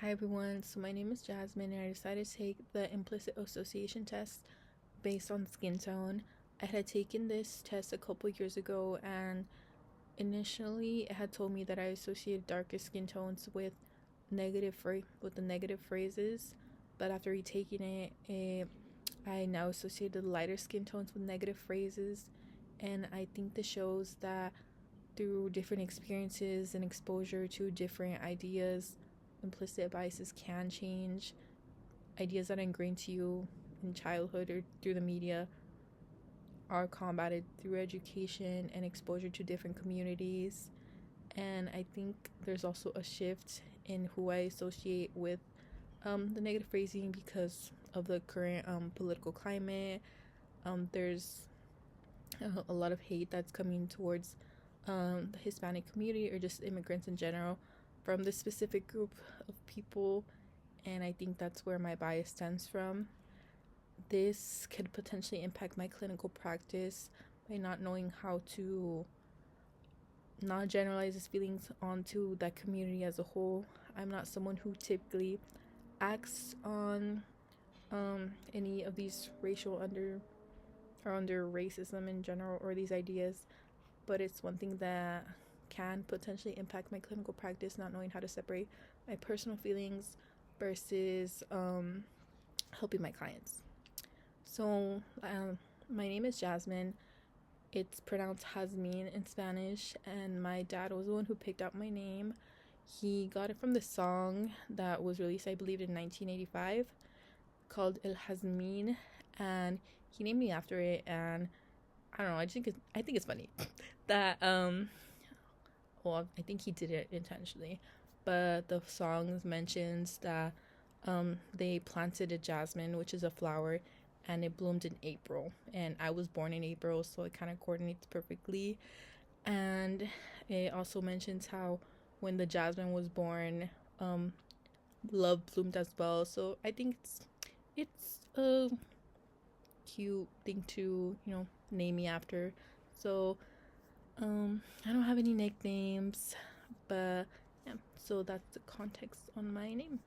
Hi everyone, so my name is Jasmine and I decided to take the implicit association test based on skin tone. I had taken this test a couple years ago and initially it had told me that I associated darker skin tones with the negative phrases, but after retaking I now associated the lighter skin tones with negative phrases, and I think this shows that through different experiences and exposure to different ideas, implicit biases can change. Ideas that are ingrained to you in childhood or through the media are combated through education and exposure to different communities. And I think there's also a shift in who I associate with the negative phrasing because of the current political climate. There's a lot of hate that's coming towards the Hispanic community or just immigrants in general from this specific group of people, and I think that's where my bias stems from. This could potentially impact my clinical practice by not knowing how to not generalize his feelings onto that community as a whole. I'm not someone who typically acts on any of these racial under racism in general or these ideas, but it's one thing that can potentially impact my clinical practice, not knowing how to separate my personal feelings versus helping my clients. So, my name is Jasmine. It's pronounced Jasmine in Spanish, and my dad was the one who picked out my name. He got it from the song that was released, I believe, in 1985 called El Jasmine, and he named me after it. And I don't know, I think it's funny that well, I think he did it intentionally, but the song mentions that they planted a jasmine, which is a flower, and it bloomed in April, and I was born in April, so it kind of coordinates perfectly. And it also mentions how when the jasmine was born, love bloomed as well. So I think it's a cute thing to name me after. So I don't have any nicknames, but yeah, so that's the context on my name.